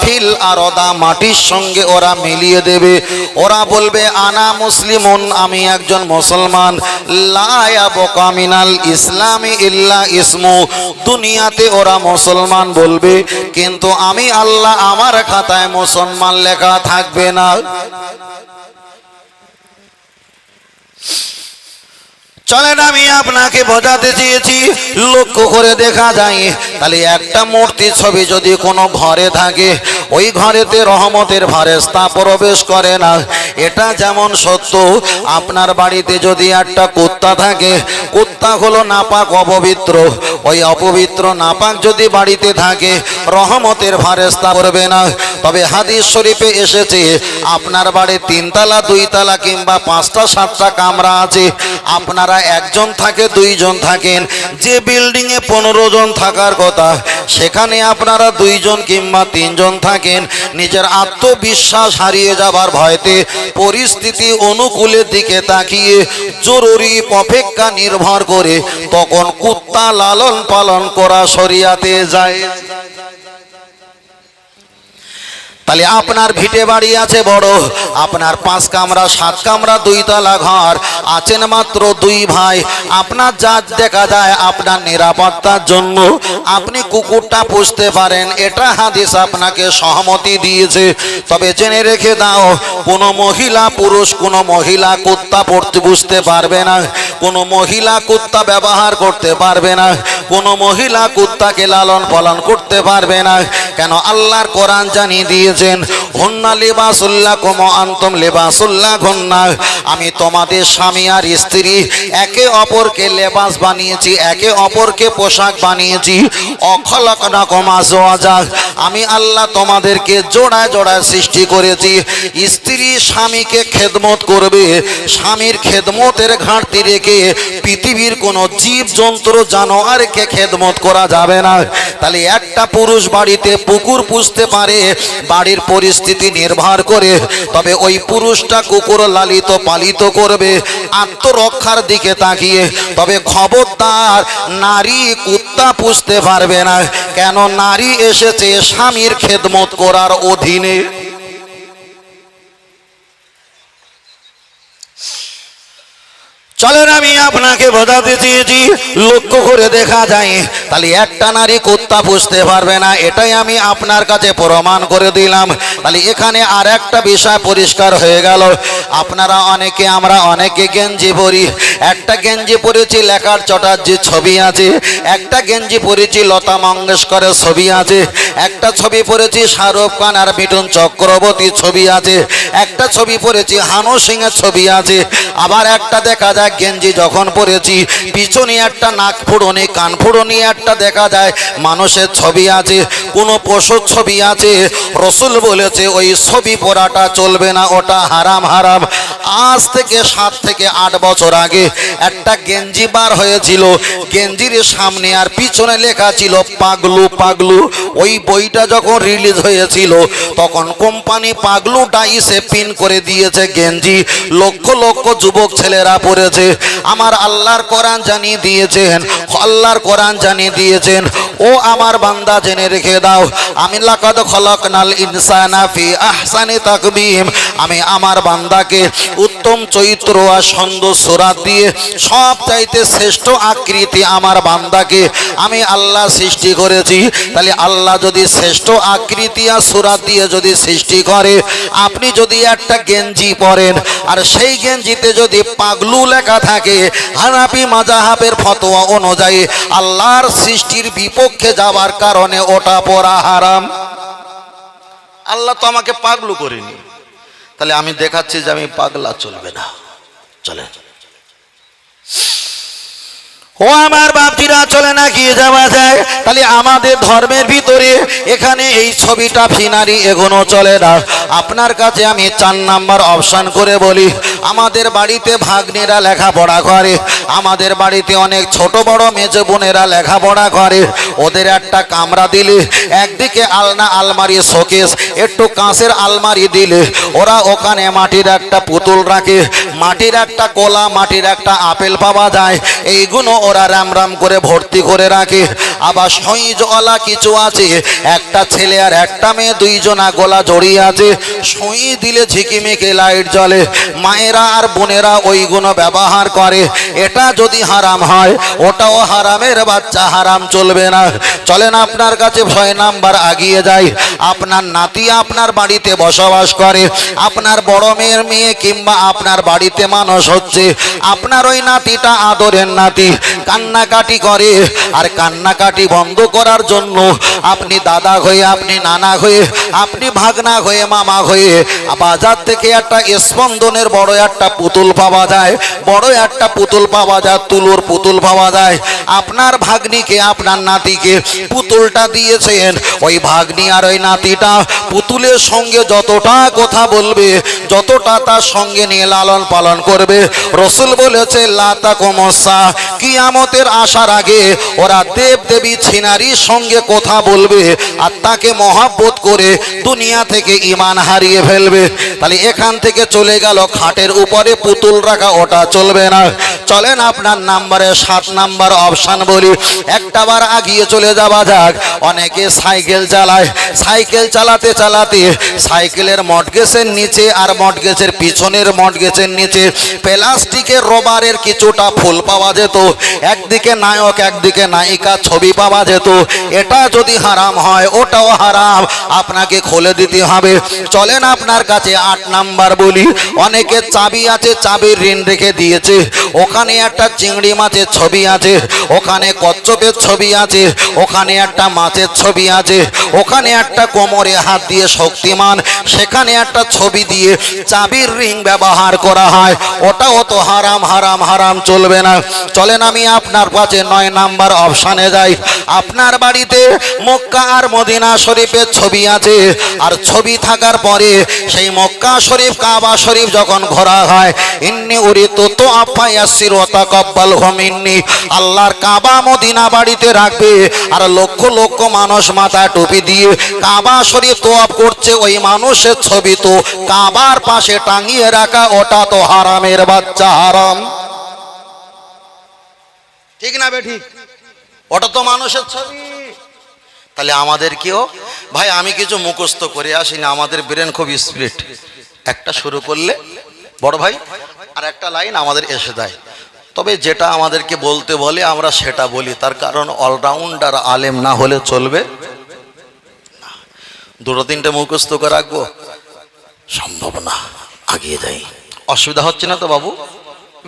Feel আরদা মাটির সঙ্গে ওরা মিলিয়ে দেবে। ওরা বলবে আনা মুসলিমুন, আমি একজন মুসলমান। লা ইয়াবকা মিনাল ইসলামি ইল্লা ইসমু, দুনিয়াতে ওরা মুসলমান বলবে, কিন্তু আমি আল্লাহ আমার খাতায় মুসলমান লেখা থাকবে না। চলেন আমি আপনাকে বোঝাতে চেয়েছি, লক্ষ্য করে দেখা যায় তাহলে একটা মূর্তি ছবি যদি কোনো ঘরে থাকে, ওই ঘরেতে রহমতের ফেরেশতা প্রবেশ করে না। এটা যেমন সত্য, আপনার বাড়িতে যদি একটা কুত্তা থাকে, কুত্তা হলো নাপাক অপবিত্র, ওই অপবিত্র নাপাক যদি বাড়িতে থাকে রহমতের ফেরেশতা করবে না। তবে হাদিস শরীফে এসেছে আপনার বাড়ি 3 তলা 2 তলা কিংবা 5টা 7টা কামরা আছে, আপনারা একজন থাকে 2 জন থাকেন, যে বিল্ডিং এ 15 জন থাকার কথা সেখানে আপনারা 2 জন কিংবা 3 জন থাকেন, নিজের আত্মবিশ্বাস হারিয়ে যাবার ভয়তে পরিস্থিতি অনুকূলের দিকে তাকিয়ে জরুরি অপেক্ষা নির্ভর করে তখন কুত্তা লালন পালন করা শরিয়াতে যায়। তাহলে আপনার ভিটে বাড়ি আছে বড়, আপনার 5 কামরা 7 কামরা 2 তলা ঘর, আছেন মাত্র 2 ভাই, আপনার যা দেখা যায় আপনার নিরাপত্তার জন্য আপনি কুকুরটা পুষতে পারেন, এটা হাদিস আপনাকে সহমতি দিয়েছে। তবে জেনে রেখে দাও, কোনো মহিলা পুরুষ কোনো মহিলা কুত্তা পুষতে পারবে না, কোনো মহিলা কুত্তা ব্যবহার করতে পারবে না, কোনো মহিলা কুত্তাকে লালন পালন করতে পারবে না। কেন? আল্লাহর কোরআন জানিয়ে দিয়েছে হুন্না লিবাসুল্লাকুম ওয়া আনতুম লিবাসুল্লাহুন্না, আমি তোমাদের স্বামী আর স্ত্রী একে অপরকে লেবাস বানিয়েছি, একে অপরকে পোশাক বানিয়েছি। অখলাকনাকুম আজওয়াজা, আমি আল্লাহ তোমাদেরকে জোড়ায় জোড়ায় সৃষ্টি করেছি। স্ত্রী স্বামীকে খেদমত করবে, স্বামীর খেদমতের ঘাটতি রেখে পৃথিবীর কোনো জীব জন্তু জানোয়ারকে খেদমত করা যাবে না। তাহলে একটা পুরুষ বাড়িতে পুকুর পুষতে পারে বাড়ির পরিস্থিতি নির্ভর করে, তবে ওই পুরুষটা কুকুর লালিত পালিত করবে আত্মরক্ষার দিকে তাকিয়ে। তবে খবরদার নারী কুত্তা পুষতে পারবে না। কেন? নারী এসেছে স্বামীর খেদমত করার অধীনে। চলেন আমি আপনাকে বোঝাতে চেয়েছি, লক্ষ্য করে দেখা যায় তাহলে একটা নারী কুত্তা পুষতে পারবে না, এটাই আমি আপনার কাছে প্রমাণ করে দিলাম। তাহলে এখানে আর একটা বিষয় পরিষ্কার হয়ে গেল, আপনারা অনেকে আমরা অনেকে গেঞ্জি পরি, একটা গেঞ্জি পরেছি লেখার চ্যাটার্জির ছবি আছে, একটা গেঞ্জি পরেছি লতা মঙ্গেশকরের ছবি আছে, একটা ছবি পরেছি শাহরুখ খান আর মিঠুন চক্রবর্তীর ছবি আছে, একটা ছবি পরেছি হানু সিং এর ছবি আছে, আবার একটা দেখা যায় গেঞ্জি যখন পরেছি পিছনে একটা নাক ফুড়নি কান ফুড়নি একটা দেখা যায় মানুষের ছবি আছে, কোনো পশুর ছবি আছে। রসুল বলেছে ওই ছবি পরাটা চলবে না, ওটা হারাম হারাম। আজ থেকে 7 থেকে 8 বছর আগে একটা গেঞ্জি বার হয়েছিল, গেঞ্জির সামনে আর পিছনে লেখা ছিল পাগলু পাগলু। ওই বইটা যখন রিলিজ হয়েছিল তখন কোম্পানি পাগলু ডাইসে পিন করে দিয়েছে গেঞ্জি, লক্ষ লক্ষ যুবক ছেলেরা পরেছে। আমার আল্লাহর কোরআন জানিয়ে দিয়েছেন, আল্লাহর কোরআন জানিয়ে দিয়েছেন, ও আমার বান্দা জেনে রেখে দাও, আমি লাকাদ খলাকনাল ইনসানা ফি আহসানি তাকবীম, আমি আমার বান্দাকে উত্তম চরিত্র আর সুন্দর সূরা দিয়ে সব চাইতে শ্রেষ্ঠ আকৃতি আমার বান্দাকে আমি আল্লাহ সৃষ্টি করেছি। তাহলে আল্লাহ যদি শ্রেষ্ঠ আকৃতি আর সূরা দিয়ে যদি সৃষ্টি করে, আপনি যদি একটা গেঞ্জি পরেন আর সেই গেঞ্জিতে যদি পাগলু লেখা থাকে, হানাফি মাযহাবের ফতোয়া অনুযায়ী আল্লাহর সৃষ্টির বিপক্ষে যাওয়ার কারণে ওটা পরা হারাম। আল্লাহ তো আমাকে পাগলু করেনি, তাহলে আমি দেখাচ্ছি যে আমি পাগলা চলবে না। চলে ও আমার বাপজিরা, চলে না গিয়ে যাওয়া যায়। তাহলে আমাদের ধর্মের ভিতরে এখানে এই ছবিটা ফিনারি এগোনো চলে না। আপনার কাছে আমি 4 নাম্বার অপশন করে বলি, আমাদের বাড়িতে ভাগ্নেরা লেখাপড়া করে, আমাদের বাড়িতে অনেক ছোট বড় মেজো বোনেরা লেখাপড়া করে, ওদের একটা কামরা দিলে একদিকে আলনা আলমারি শোকেস একটু কাঁচের আলমারি দিলে ওরা ওখানে মাটির একটা পুতুল রাখে, মাটির একটা কলা, মাটির একটা আপেল পাওয়া যায়, এইগুলো ওরা রাম রাম করে ভর্তি করে রাখে। আবার সইজওয়ালা কিছু আছে, একটা ছেলে আর একটা মেয়ে দুইজনা গলা জড়িয়ে আছে, সই দিলে ঝিকিমিকি লাইট জ্বলে। মায়েরা আর বোনেরা ওইগুলো ব্যবহার করে। এটা যদি হারাম হয়, ওটাও হারামের বাচ্চা, হারাম চলবে না। চলেন আপনার কাছে 6 নাম্বার আগিয়ে যাই। আপনার নাতি আপনার বাড়িতে বসবাস করে, আপনার বড় মেয়ের মেয়ে কিংবা আপনার বাড়িতে মানুষ হচ্ছে, আপনার ওই নাতিটা আদরের নাতি, কান্নাকাটি করে। আর কান্নাকাটি বন্ধ করার জন্য আপনি দাদা হয়ে, আপনি নানা হয়ে, আপনি ভাগনা হয়ে, মামা হয়ে বাজার থেকে একটা স্পন্দনের বড় একটা পুতুল পাওয়া যায়, বড় একটা পুতুল পাওয়া যায়, তুলোর পুতুল পাওয়া যায়। আপনার ভাগ্নিকে, আপনার নাতিকে পুতুলটা দিয়েছেন। ওই ভাগ্নি আর ওই নাতিটা পুতুলের সঙ্গে যতটা কথা বলবে, যতটা তার সঙ্গে নিয়ে লালন পালন করবে, রসুল বলেছে লা তাকুমুসসা, কিয়ামতের আসার আগে ওরা দেব দেবী ছিনারির সঙ্গে কথা বলবে আর তাকে মহব্বত করে দুনিয়া থেকে ঈমান হারিয়ে ফেলবে। তাহলে এখান থেকে চলে গেল খাটের উপরে পুতুল রাখা, ওটা চলবে না। চলেন আপনার নাম্বারে 7 নাম্বার অপশন বলি। একটা বার আগিয়ে চলে যাওয়া যাক। অনেকে সাইকেল চালায়, সাইকেল চালাতে চালাতে সাইকেলের মডগেজের নিচে আর মডগেজের পিছনের মডগেজের নিচে প্লাস্টিকের রবারের কিছুটা ফুল পাওয়া যেত, একদিকে নায়ক একদিকে নায়িকা ছবি পাওয়া যেত। এটা যদি হারাম হয়, ওটাও হারাম, আপনাকে খুলে দিতে হবে। চলেন আপনার কাছে 8 নাম্বার বলি। অনেকে চাবি আছে, চাবির ঋণ রেখে দিয়েছে, ওখানে একটা চিংড়ি মাছের ছবি আছে, ওখানে কচ্ছপের ছবি আছে, ওখানে একটা মাছের ছবি আছে, ওখানে একটা কোমরে হাত দিয়ে শক্তিমান, সেখানে একটা ছবি দিয়ে চাবির রিং ব্যবহার করা হয়। ওটাও তো হারাম, হারাম, হারাম, চলবে না। চলেন আমি আপনার কাছে 9 নাম্বার অপশানে যাই। আপনার বাড়িতে মক্কা আর মদিনা শরীফের ছবি আছে, আর ছবি থাকার পরে সেই মক্কা শরীফ, কাবা শরীফ যখন ঘোরা হয়, ইন্নি উরিতু তুআফা ইয়াসসির ওয়া তাকাব্বালহু মিন্নি, আল্লাহর কাবা মদিনা বাড়িতে রাখবে, আর লক্ষ লক্ষ মানুষ মাথায় টুপি দিয়ে কাবা শরীফ তোয়াফ করছে, ওই মানুষের ছবি তো কাবার পাশে টাঙিয়ে রাখা, ওটা তো হারামের বাচ্চা, হারাম। ঠিক না বে ঠিক? ওটা তো মানুষের ছবি। তাহলে আমাদের কেউ, ভাই আমি কিছু মুখস্থ করে আসি না, আমাদের ব্রেন খুব স্পিরিট। একটা শুরু করলে বড় ভাই আর একটা লাইন আমাদের এসে যায়, তবে যেটা আমাদেরকে বলতে বলে আমরা সেটা বলি, তার কারণ অলরাউন্ডার আলেম না হলে চলবে না। 2-3টে মুখস্থ করে রাখবো সম্ভব না, আগিয়ে যাই। অসুবিধা হচ্ছে না তো বাবু?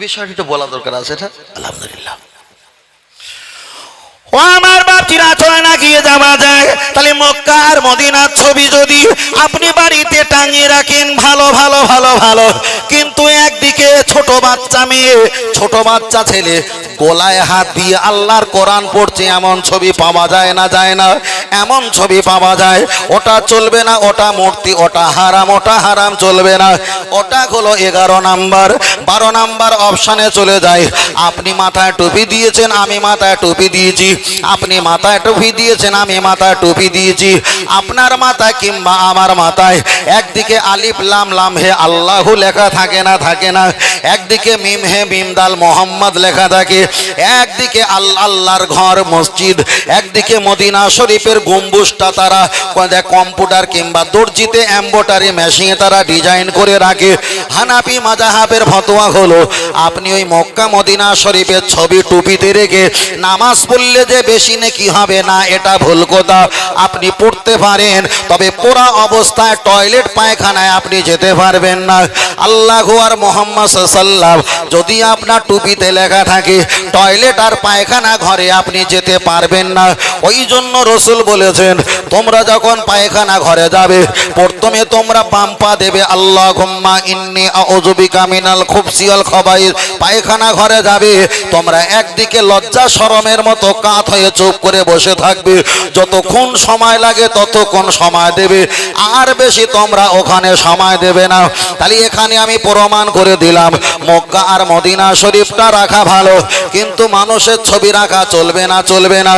বিষয়টি তো বলা দরকার আছে। এটা আলহামদুলিল্লাহ। ও আমার বাপজিরা, চলে না গিয়ে যাওয়া যায়। তাহলে মক্কা আর মদিনার ছবি যদি আপনি বাড়িতে টাঙিয়ে রাখেন, ভালো ভালো ভালো ভালো, কিন্তু একদিকে ছোট বাচ্চা মেয়ে, ছোট বাচ্চা ছেলে গলায় হাত দিয়ে আল্লাহর কোরআন পড়ছে, এমন ছবি পাওয়া যায় না, যায় না? এমন ছবি পাওয়া যায়, ওটা চলবে না, ওটা মূর্তি, ওটা হারাম, ওটা হারাম, চলবে না। ওটা হলো 11 নাম্বার। 12 নাম্বার অপশানে চলে যায়। আপনি মাথায় টুপি দিয়েছেন, আমি মাথায় টুপি দিয়েছি, আপনি মাথায় টুপি দিয়েছেন, আমি মাথায় টুপি দিয়েছি। আপনার মাথায় কিংবা আমার মাথায় একদিকে আলিফ লাম লাম হে আল্লাহু লেখা থাকে না, থাকে না? একদিকে মিম হে মিম দাল মোহাম্মদ লেখা থাকে, একদিকে আল্লাহর ঘর মসজিদ, একদিকে মদিনা শরীফের গম্বুজটা তারা কম্পিউটার কিংবা দর্জিতে এমব্রয়ডারি মেশিনে তারা ডিজাইন করে রাখে। হানাফি মাযহাবের ফতোয়া হলো আপনি ওই মক্কা মদিনা শরীফের ছবি টুপিতে রেখে নামাজ পড়লে যে বেশি নেকি হবে না, এটা ভুল কথা। আপনি পড়তে পারেন, তবে পড়া অবস্থায় টয়লেট পায়খানায় আপনি যেতে পারবেন না। আল্লাহু আর মুহাম্মদ সাল্লাল্লাহু, যদি আপনার টুপিতে লেখা থাকে টয়লেট আর পায়খানা ঘরে আপনি যেতে পারবেন না। ওই জন্য রসুল বলেছেন, তোমরা যখন পায়খানা ঘরে যাবে, প্রথমে তোমরা বাম পা দেবে আল্লাহুম্মা ইন্নী আউযু বিকা মিনাল খুবসি ওয়াল খাবাইস। পায়খানা ঘরে যাবে, তোমরা একদিকে লজ্জা শরমের মতো কাত হয়ে চুপ করে বসে থাকবে, যতক্ষণ সময় লাগে ততক্ষণ সময় দেবে, আর বেশি তোমরা ওখানে সময় দেবে না। তাহলে এখানে আমি প্রমাণ করে দিলাম মক্কা আর মদিনা শরীফটা রাখা ভালো, কিন্তু মানুষের ছবি রাখা চলবে না, চলবে না।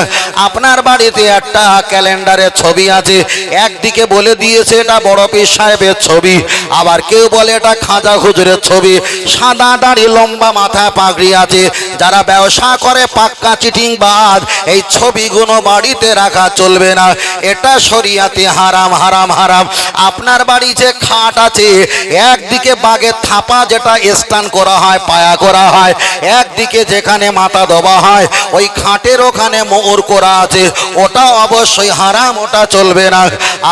আপনার বাড়িতে একটা ক্যালেন্ডারের ছবি আছে, একদিকে বলে দিয়েছে এটা বড় পীর সাহেবের ছবি, আবার কেউ বলে এটা খাজা হুজুরের ছবি, সাদা দাড়ি, লম্বা মাথায় পাগড়ি আছে। যারা ব্যবসা করে পাক্কা চিটিংবাজ, এই ছবিগুলো বাড়িতে রাখা চলবে না, এটা শরিয়াতে হারাম হারাম হারাম। আপনার বাড়ি যে খাট আছে, একদিকে বাগের থাপা যেটা স্টান করা হয়, পায়া করা হয়, একদিকে যেখানে মাথা দেওয়া হয় ওই খাটের ওখানে মোহর করা আছে, ওটা অবশ্যই হারাম, ওটা চলবে না।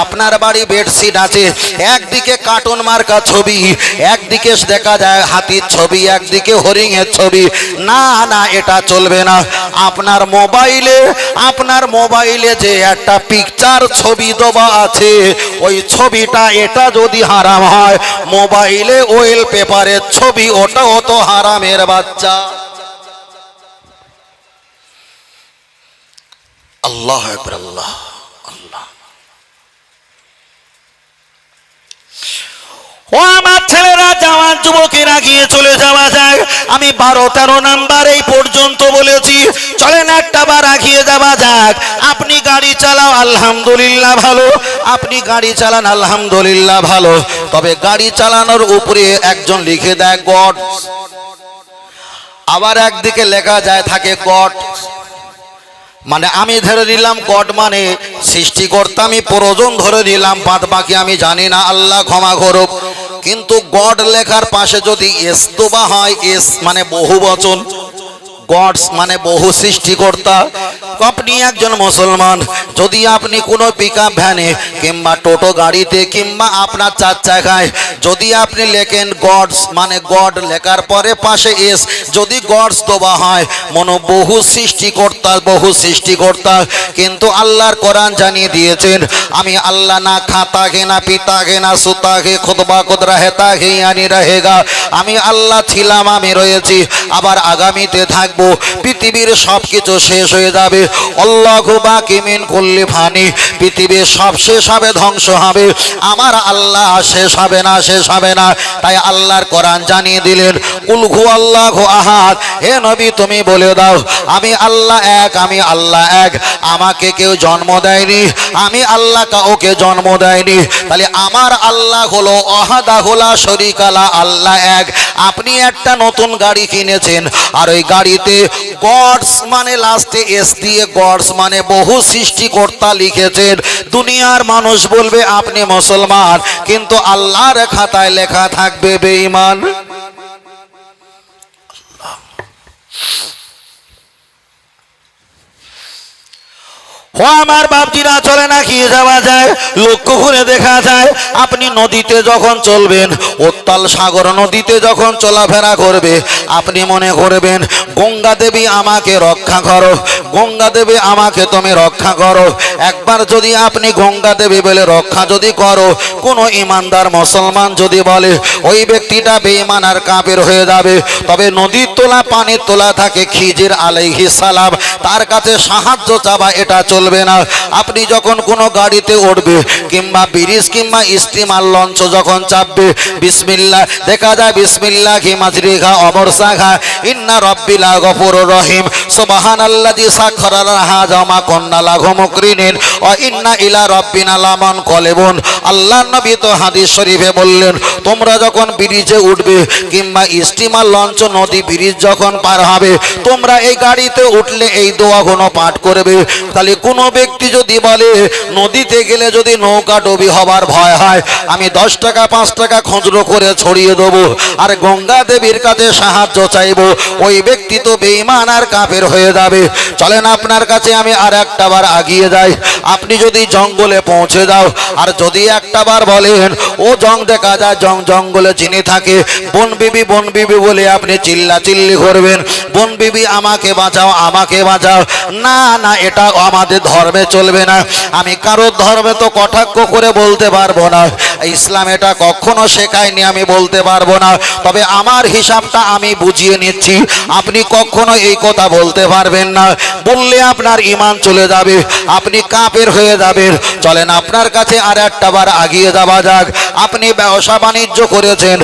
আপনার বাড়ি বেডশিট আছে, একদিকে কার্টুন মার্কা ছবি, একদিকে দেখা যায় হাতির ছবি, একদিকে হরিণের ছবি, না না এটা চলবে না। আপনার মোবাইলে যে একটা পিকচার ছবি দেওয়া আছে, ওই ছবিটা এটা যদি হারাম হয়, মোবাইলে ওয়েল পেপারের ছবি, ওটাও তো হারামের বাচ্চা। আল্লাহু আকবার, আল্লাহ আল্লাহ। ও আমার ছেলেরা, জওয়ান যুবকেরা, গিয়ে চলে যাওয়া যায়। আমি 12-13 নাম্বার এই পর্যন্ত বলেছি, চলেন একটা বার আগিয়ে যাওয়া যাক। আপনি গাড়ি চালাও আলহামদুলিল্লাহ ভালো, আপনি গাড়ি চালান আলহামদুলিল্লাহ ভালো, তবে গাড়ি চালানোর উপরে একজন লিখে দেয় গড, আবার একদিকে লেখা যায় থাকে গড। মানে আমি ধরে নিলাম গড মানে সৃষ্টিকর্তা, আমি প্রয়োজন ধরে নিলাম, বাদ বাকি আমি জানি না, আল্লাহ ক্ষমা করুক। কিন্তু গড লেখার পাশে যদি এস দেওয়া হয়, এস মানে বহু বচন, গডস মানে বহু সৃষ্টিকর্তা। আপনি একজন মুসলমান, যদি আপনি কোনো পিকআপ ভ্যানে কিংবা টোটো গাড়িতে কিংবা আপনার 4 চাকায় যদি আপনি লেখেন গডস মানে গড লেখার পরে পাশে এস যদি গডস দেওয়া হয়, মনো বহু সৃষ্টিকর্তা, বহু সৃষ্টিকর্তা। কিন্তু আল্লাহর কোরআন জানিয়ে দিয়েছেন, আমি আল্লাহ না খাতা হে না পিতা হে না সুতা হে খুদবা খুদ রহেতা হে ইয়ানি রহেগা। আমি আল্লাহ ছিলাম, আমি রয়েছি, আবার আগামীতে থাকবো। পৃথিবীর সবকিছু শেষ হয়ে যাবে, আল্লাহু বাকি মিন কুল্লি ফানি, পৃথিবীর সব শেষ হবে, ধ্বংস হবে, আমার আল্লাহ শেষ হবে না, শেষ হবে না। তাই আল্লাহর কোরআন জানিয়ে দিলেন, কুল হুয়াল্লাহু আহাদ, হে নবী তুমি বলে দাও আমি আল্লাহ এক, আমি আল্লাহ এক, আমাকে কেউ জন্ম দেয়নি, আমি আল্লাহ কাউকে জন্ম দেয়নি। তাহলে আমার আল্লাহ হলো আহাদাহুলা শরীকালা, আল্লাহ এক। আপনি একটা নতুন গাড়ি কিনেছেন, আর ওই গাড়িতে গডস মানে লাস্টে এস দিয়ে গডস মানে বহু সৃষ্টিকর্তা লিখেছেন। দুনিয়ার মানুষ বলবে আপনি মুসলমান, কিন্তু আল্লাহর খাতায় লেখা থাকবে বেঈমান। ও আমার বাপজিরা, চলে না কি যাওয়া যায়, লক্ষ্য করে দেখা যায় আপনি নদীতে যখন চলবেন, উত্তাল সাগর নদীতে যখন চলাফেরা করবে, আপনি মনে করবেন গঙ্গা দেবী আমাকে রক্ষা করো, গঙ্গা দেবী আমাকে তুমি রক্ষা করো। একবার যদি আপনি গঙ্গা দেবী বলে রক্ষা যদি করো, কোনো ইমানদার মুসলমান যদি বলে, ওই ব্যক্তিটা বেঈমান আর কাফের হয়ে যাবে। তবে নদীর তোলা পানির তোলা থাকে খিজির আলাইহিস সালাম, তার কাছে সাহায্য চাওয়া এটা চলবে না। আপনি যখন কোনো গাড়িতে উঠবে কিংবা ব্রিজ কিংবা স্টিমার লঞ্চ যখন চাপবে, বিসমিল্লাহ দেখা যায়, বিসমিল্লাহি মাজরিহা ওয়া মুরসাহা, ইন্না রাব্বিলা গফুরুর রহিম, সুবহানাল্লাযী সাখারা লাহা জামা কুন্না লাহু মুকরিনিন ওয়া ইন্না ইলা রাব্বিনা লামানকালিবুন। আল্লাহর নবী তো হাদিস শরীফে বললেন, তোমরা যখন ব্রিজে উঠবে কিংবা স্টিমার লঞ্চ নদী ব্রিজ যখন পার হবে, তোমরা এই গাড়িতে উঠলে এই দোয়াগুলো পাঠ করবে। তাহলে কোনো ব্যক্তি যদি বলে নদীতে গেলে যদি নৌকা ডুবি হবার ভয় হয়, আমি 10 টাকা 5 টাকা খুচরো করে ছড়িয়ে দেবো আর গঙ্গা দেবীর কাছে সাহায্য চাইবো, ওই ব্যক্তি তো বেঈমান আর কাফের হয়ে যাবে। চলেন আপনার কাছে আমি আর একটা বার আগিয়ে যাই। আপনি যদি জঙ্গলে পৌঁছে যাও, আর যদি একটা বার বলেন, ও দেখা যায় জঙ্গলে চিনি থাকে, বন বিবি বলে আপনি চিল্লা চিল্লি করবেন, বন বিবি আমাকে বাঁচাও, আমাকে বাঁচাও, না না এটা আমাদের ধর্মে চলবে না। আমি কারোর ধর্মে তো কটাক্ষ করে বলতে পারবো না, ইসলাম এটা কখনো শেখায়নি, আমি বলতে পারবো না। তবে আমার হিসাবটা আমি বুঝিয়ে নিচ্ছি, আপনি কখনো এই কথা বলতে পারবেন না, বললে আপনার ঈমান চলে যাবে, আপনি কাফের হয়ে যাবেন। চলেন আপনার কাছে আর একটা বার আগিয়ে যাওয়া যাক। আপনি ব্যবসা বাণিজ্য করেছেন,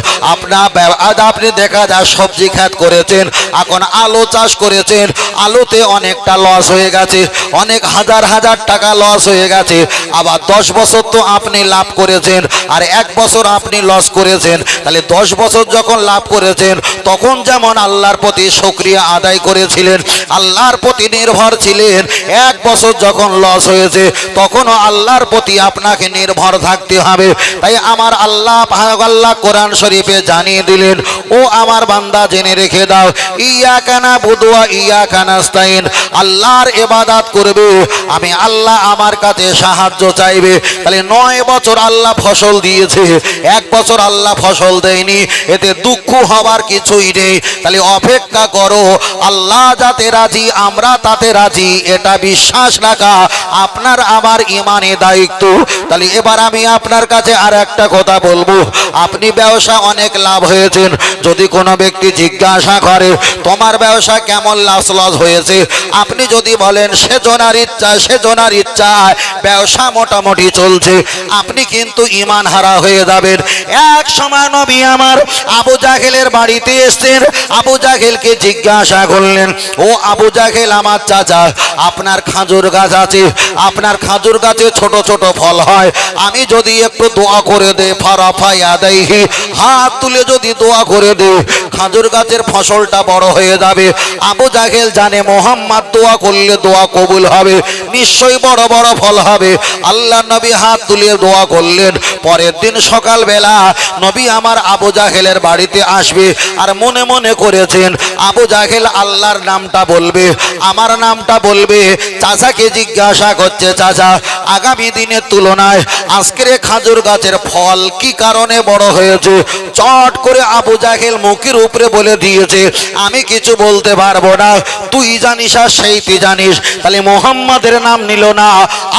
আপনি দেখা যায় সবজি ক্ষেত করেছেন, এখন আলু চাষ করেছেন, আলুতে অনেকটা লস হয়ে গেছে, অনেক হাজার হাজার টাকা লস হয়ে গেছে, আবার 10 বছর তো আপনি লাভ করেছেন আর 1 বছর আপনি লস করেছেন, তাহলে 10 বছর যখন লাভ করেছেন তখন যেমন আল্লাহর প্রতি শুকরিয়া আদায় করেছিলেন, আল্লাহর প্রতি নির্ভর ছিলেন, 1 বছর যখন লস হয়েছে তখনও আল্লাহর প্রতি আপনাকে নির্ভর থাকতে হবে। তাই আমার আল্লাহ কোরআন শরীফে জানিয়ে দিলেন, ও আমার বান্দা জেনে রেখে দাও, ইয়াকা নাবুদু ওয়া ইয়াকা নাস্তাইন, আল্লাহর ইবাদত করবে, আমি আল্লাহ আমার কাছে সাহায্য চাইবে। তাহলে 9 বছর আল্লাহ ফসল দিয়েছে, 1 বছর আল্লাহ ফসল দেয়নি, এতে দুঃখ হবার কিছুই নেই। তাহলে অপেক্ষা করো, আল্লাহ যাতে রাজি আমরা তাতে রাজি, এটা বিশ্বাস রাখা আপনার আমার ইমানে দায়িত্ব। তাহলে এবার আমি আপনার কাছে আর একটা কথা বলবো, আপনি ব্যবসা অনেক লাভ হয়েছেন, যদি কোনো ব্যক্তি জিজ্ঞাসা করে তোমার ব্যবসা কেমন লস হয়েছে, আপনি যদি বলেন সেজনার ইচ্ছায় ব্যবসা মোটামুটি চলছে, আপনি কিন্তু ঈমান হারা হয়ে যাবেন। এক সময় নবী আমার আবু জাহেলের বাড়িতে এসেছেন, আবু জাহেলকে জিজ্ঞাসা করলেন, ও আবু জাহেল আমার চাচা, আপনার খাজুর গাছ আছে, আপনার খাজুর গাছে ছোট ছোট ফল হয়, আমি যদি একটু দোয়া করে দে, ফারাফা ইয়াদাইহি, হাত তুলে যদি দোয়া করে দে, খাজুর গাছের ফসলটা বড় হয়ে যাবে। আবু জাহেল জানে মোহাম্মদ দোয়া করলে দোয়া কবুল হবে, নিশ্চয়ই বড় বড় ফল হবে। আল্লাহ নবী হাত তুলে দোয়া করলেন। পরের দিন সকালবেলা নবী আমার আবু জাহেলের বাড়িতে আসবে, আর মনে মনে করেছেন আবু জাহেল আল্লাহর নামটা বলবে, আমার নামটা বলবে। চাচাকে জিজ্ঞাসা করছে, চাচা আগামী দিনের তুলনায় আজকের খাজুর গাছের ফল কি কারণে বড় হয়েছে? চট করে আবু জাহেল মুখের উপরে বলে দিয়েছে, আমি কিছু বলতে পারবো না, তুই জানিস আর সেই তুই জানিস। তাহলে মোহাম্মদের নাম নিল না,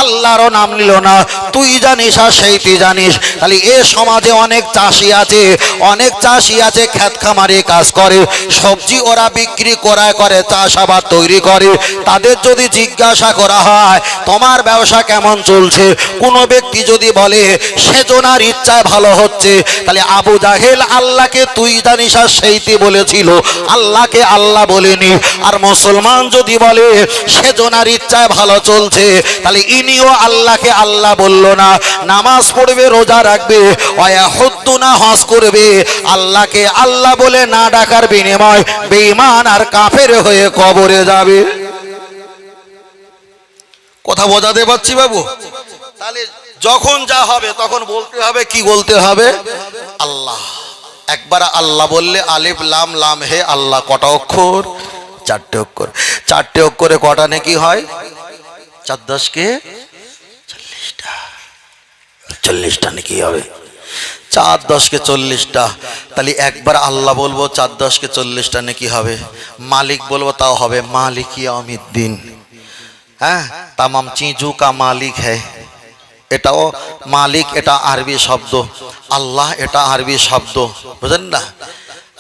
আল্লাহরও নাম নিল না, তুই জানিস আর সেই তুই জানিস। তাহলে এ সমাজে অনেক চাষি আছে, ক্ষেত খামারে কাজ করে, সবজি ওরা বিক্রি করে, চাষাবাদ তৈরি করে, তাদের যদি জিজ্ঞাসা করা হয় তোমার ব্যবসা কেমন চলছে, কোনো ব্যক্তি যদি বলে সেজনার ইচ্ছায় ভালো হচ্ছে, তাহলে আবু জাহেল আল্লাহকে তুই জানিস আর সেইটি বলেছিল, আল্লাহকে আল্লাহ বলেনি। আর মুসলমান যদি বলে সেজনার ইচ্ছায় ভালো চলছে, তাহলে ইনিও আল্লাহকে আল্লাহ বলল না, নামাজ পড়বে, রোজা রাখবে, ওয়াহুদ্দুনা হজ করবে, আল্লাহকে আল্লাহ বলে না ডাকার বিনিময় বেঈমান আর কাফের হয়ে কবরে যাবে। কথা বোঝাতে পারছি বাবু? তাহলে যখন যা হবে তখন বলতে হবে, কি বলতে হবে? আল্লাহ। একবার আল্লাহ বললে আলিফ লাম লাম হে আল্লাহ কটা অক্ষর? 4টে অক্ষর। 4টে অক্ষরে কটা নেকি হয়? 4 10 কে 40টা। 40টা নেকি হবে। 4 10 কে 40টা। তাহলে একবার আল্লাহ বলবো 4 10 কে 40টা নেকি হবে। মালিক বলবো তাও হবে মালিক ইয়াউমিদ্দিন। হ্যাঁ, তামাম চিজু কা মালিক হ্যায়, এটাও মালিক, এটা আরবি শব্দ, আল্লাহ এটা আরবি শব্দ, বুঝলেন না?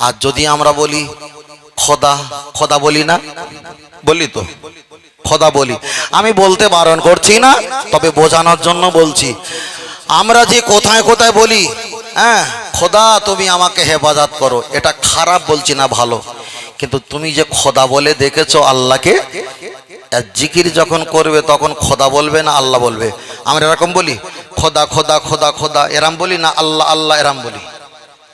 আর যদি আমরা বলি খোদা, খোদা বলি না? বলি তো, খোদা বলি। আমি বলতে বারণ করছি না, তবে বোঝানোর জন্য বলছি। আমরা যে কোথায় কোথায় বলি, হ্যাঁ খোদা তুমি আমাকে হেফাজত করো, এটা খারাপ বলছি না, ভালো। কিন্তু তুমি যে খোদা বলে দেখেছো আল্লাহকে, জিকির যখন করবে তখন খোদা বলবে না আল্লাহ বলবে? আমরা এরকম বলি খোদা খোদা খোদা খোদা, এরম বলি না? আল্লাহ আল্লাহ এরম বলি,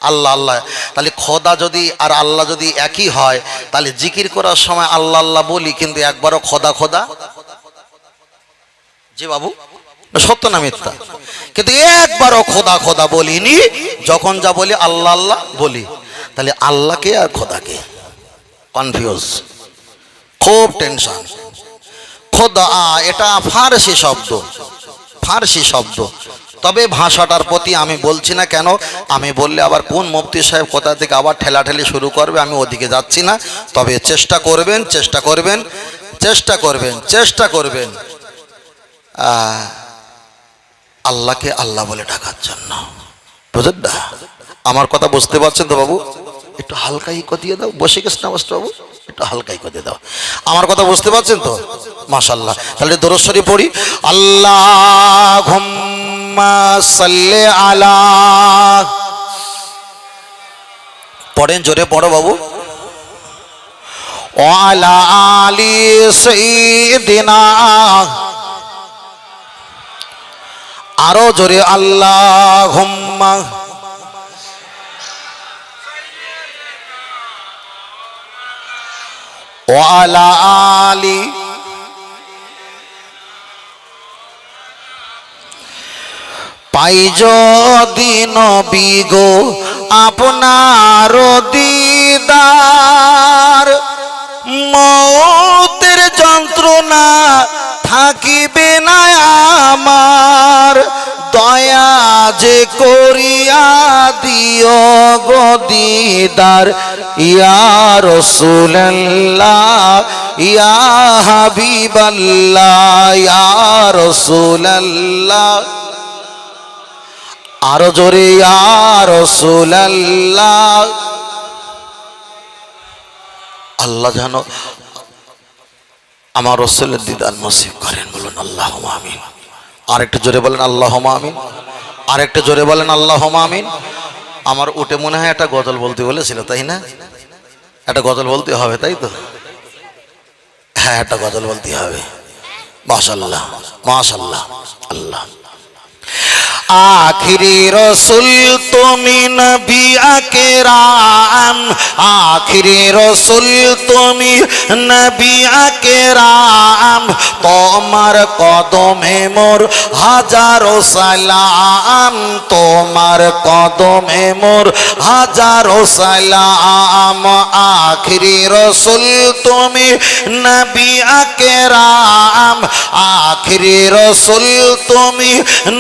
আল্লাহ আল্লাহ। তাহলে খোদা যদি আর আল্লাহ যদি একই হয়, তাহলে জিকির করার সময় আল্লাহ আল্লাহ বলি, কিন্তু একবারও খোদা খোদা, জি বাবু সত্য না মিথ্যা? কিন্তু একবারও খোদা খোদা বলিনি, যখন যা বলি আল্লাহ আল্লাহ বলি। তাহলে আল্লাহকে আর খোদাকে কনফিউজ, খুব টেনশন। খোদা এটা ফারসি শব্দ, ফারসি শব্দ। তবে ভাষাটার প্রতি আমি বলছি না, কেন আমি বললে আবার কোন মুফতি সাহেব কোথা থেকে আবার ঠেলাঠেলি শুরু করবে, আমি ওদিকে যাচ্ছি না। তবে চেষ্টা করবেন, চেষ্টা করবেন, চেষ্টা করবেন, চেষ্টা করবেন আল্লাহকে আল্লাহ বলে ডাকার জন্য, বুঝলেন না? আমার কথা বুঝতে পারছেন তো বাবু? একটু হালকাই দিয়ে দাও, বসে গেছ না বসতে বাবু, একটু হালকাই করে দাও। আমার কথা বুঝতে পারছেন তো? মাশাআল্লাহ। তাহলে দরুদ শরীফ পড়ি। আল্লাহুম্মা সাল্লি আলা, পড়েন, জোরে পড়ো বাবু। ওয়ালা আলি সাইয়্যিদিনা, আরো জোরে আল্লাহুম্মা ওয়ালা আলি। পাই যদি নবী গো আপনার দিদার, মৌতের যন্ত্রণা থাকিবে না আমার, দয়া যে করিয়া দিও গো দিদার, ইয়া রাসূলুল্লাহ ইয়া হাবিবাল্লাহ ইয়া রাসূলুল্লাহ, আরো জোরে ইয়া রাসূলুল্লাহ। আল্লাহ যেন আমার রাসূলের দিদার নসিব করেন, বলুন আল্লাহুম্মা আমিন। আরেকটু জোরে বলেন আল্লাহুম্মা আমিন, আরেকটু জোরে বলেন আল্লাহুম্মা আমিন। আমার উঠে মনে হয় একটা গজল বলতে বলেছিল, তাই না? একটা গজল বলতে হবে, তাই তো? হ্যাঁ, একটা গজল বলতে হবে। মাশাআল্লাহ মাশাআল্লাহ। আল্লাহ আখিরি রসুল তুমি নবী আকরাম, আখিরি রসুল তুমি নবী আকরাম, তোমার কদমে মোর হাজারো সালাম, তোমার কদমে মোর হাজারো সালাম, আখিরি রসুল তুমি নবী আকরাম, আখিরি রসুল তুমি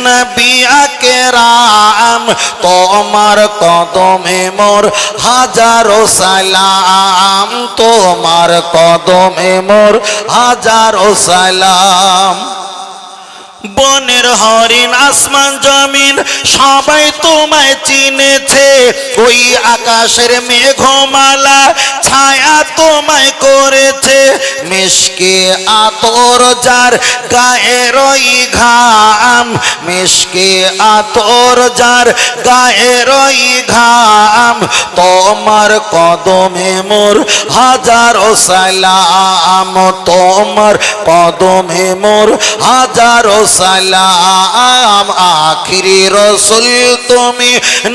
নবী আকরাম, তোমার কদমে মোর হাজারো সালাম, তোমার কদমে মোর হাজারো সালাম। বনের হরিণ আসমান জমিন সবাই তোমায় চিনেছে, ওই আকাশের মেঘমালা ছায়া তোমায় করেছে, মিশকে আতর যার গায়ের ওই ঘাম, মিশকে আতর যার গায়ের ওই ঘাম, তোমার কদমে মোর হাজারো সালাম, তোমার কদমে মোর হাজারো সালাম, আখিরি রসুল তুমি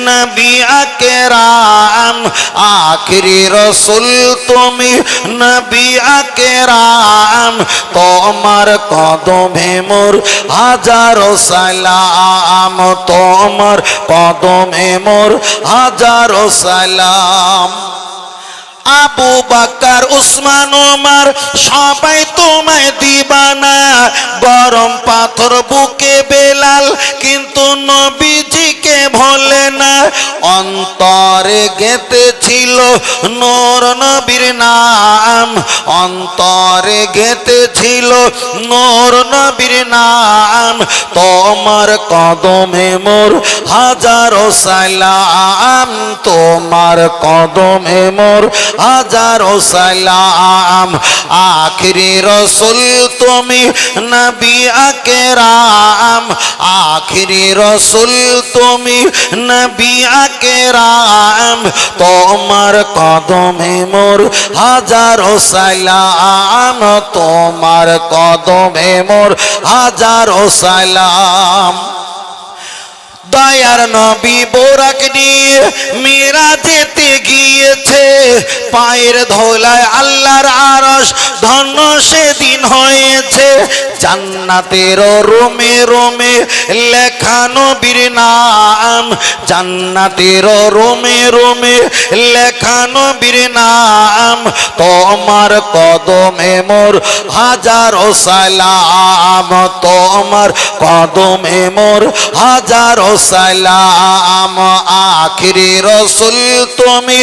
নবী আকরাম, আখিরি রসুল তুমি নবী আকরাম, তোমার কদমে মোর হাজারো সালাম, তোমার কদমে মোর হাজারো সালাম। আবু বকর উসমান ওমর সবাই তোমায় দিবানা, গরম পাথর বুকে বেলাল কিন্তু নবীজিকে ভোলে না, অন্তরে গেঁথেছিল নূর নবীর নাম, অন্তরে গেঁথেছিল নূর নবীর নাম, তোমার কদমে মোর হাজারো সালাম, তোমার কদমে মোর হাজারো সালাম, আখিরি রসুল তুমি নবী আকরাম, আখিরি রসুল তুমি নবী আকরাম, তোমার কদমে মোর হাজারো সালাম, তোমার কদমে মোর হাজারো সালাম। দয়ার নবী বোরাক নিয়ে মিরাজেতে গিয়েছে, পায়ের ধোলায় আল্লাহর আরশ ধন্য সেদিন হয়েছে, জান্নাতের রোমে রোমে লেখা নবীর নাম, জান্নাতের রোমে রোমে লেখা নবীর নাম, তোমার কদমে মোর হাজারো সালাম, তোমার কদমে মোর হাজারো সালাম, আখিরি রসুল তুমি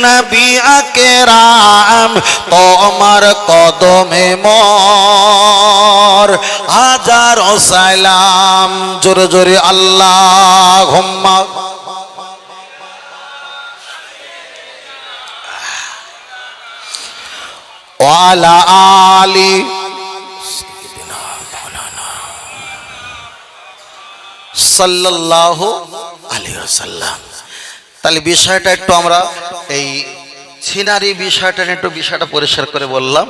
নবী আকরাম, তোমার কদমে মোর হাজারো সালাম। জোরে জোরে আল্লাহুম্মা ওয়ালা আলি সাল্লাল্লাহু আলাইহি ওয়াসাল্লাম। তাহলে বিষয়টা একটু আমরা এই সিনারি বিষয়টা নিয়ে একটু বিষয়টা পরিষ্কার করে বললাম।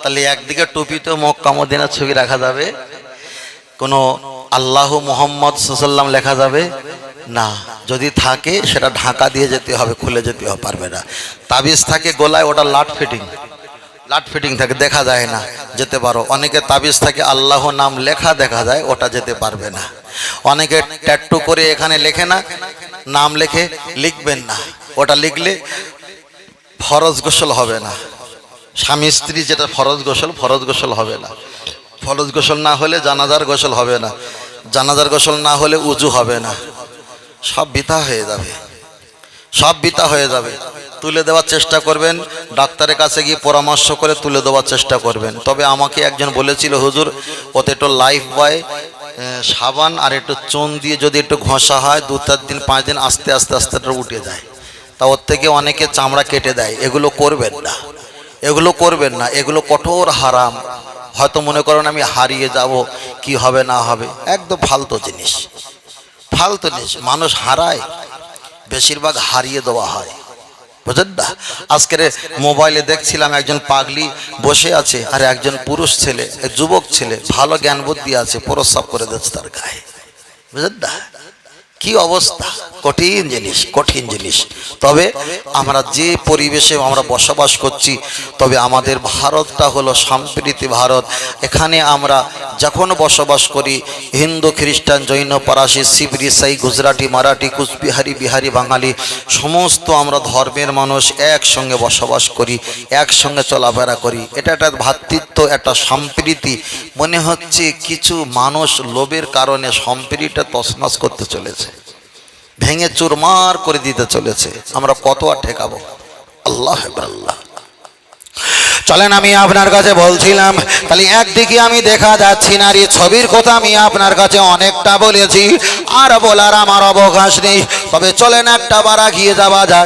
তাহলে একদিকে টুপিতে মক্কা মদিনার ছবি রাখা যাবে, কোনো আল্লাহ মুহাম্মদ সাল্লাল্লাহু লেখা যাবে না। যদি থাকে সেটা ঢাকা দিয়ে যেতে হবে, খুলে যেতে পারবে না। তাবিজ থাকে গলায়, ওটা লাট ফিটিং থাকে, দেখা যায় না, যেতে পারো। অনেকে তাবিজ থাকে আল্লাহ নাম লেখা, দেখা যায়, ওটা যেতে পারবে না। অনেকে ট্যাটু করে এখানে লেখে না, নাম লেখে, লিখবেন না, ওটা লিখলে ফরজ গোসল হবে না। স্বামী স্ত্রী যেটা ফরজ গোসল হবে না। ফরজ গোসল না হলে জানাজার গোসল হবে না, জানাজার গোসল না হলে উজু হবে না। সব বৃথা হয়ে যাবে। তুলে দেওয়ার চেষ্টা করবেন, ডাক্তারের কাছে গিয়ে পরামর্শ করে তুলে দেওয়ার চেষ্টা করবেন। তবে আমাকে একজন বলেছিল, হুজুর ওতে একটু লাইফ বয় সাবান আর একটু চুন দিয়ে যদি একটু ঘষা হয় 2-4 দিন 5 দিন আস্তে আস্তে উঠে যায়। তা ওর থেকে অনেকে চামড়া কেটে দেয়। এগুলো করবেন না, এগুলো কঠোর হারাম। হয়তো মনে করেন আমি হারিয়ে যাব, কি হবে না হবে, একদম ফালতু জিনিস। মানুষ হারায়, বেশিরভাগ হারিয়ে দেওয়া হয়, বুঝলেন না? আজকের মোবাইলে দেখছিলাম একজন পাগলি বসে আছে, আর একজন পুরুষ ছেলে, এক যুবক ছেলে, ভালো জ্ঞান বুদ্ধি আছে, প্রস্রাব করে দিচ্ছে তার গায়ে, বুঝলেন না? কি অবস্থা, কঠিন জিনিস। তবে আমরা যে পরিবেশে আমরা বসবাস করছি, তবে আমাদের ভারতটা হলো সম্প্রীতি ভারত। এখানে আমরা যখন বসবাস করি, হিন্দু, খ্রিস্টান, জৈন, পারাসি, শিখ, ইসাই, গুজরাটি, মারাঠি, কুচবিহারি, বিহারি, বাঙালি, সমস্ত আমরা ধর্মের মানুষ একসঙ্গে বসবাস করি, একসঙ্গে চলাফেরা করি। এটা একটা ভ্রাতৃত্ব, একটা সম্প্রীতি। মনে হচ্ছে কিছু মানুষ লোভের কারণে সম্প্রীতিটা তছনছ করতে চলেছে, ভেঙে চুরমার করে দিতে চলেছে। আমরা কত আর ঠেকাবো? আল্লাহ আল্লাহ। চলেন, আমি আপনার কাছে বলছিলাম, তাহলে একদিকে আমি দেখা যাচ্ছি নারী ছবির কথা আমি আপনার কাছে অনেকটা বলেছি, আর বলার আমার অবকাশ নেই। তবে চলেন একটা বার এগিয়ে যাওয়া যাক।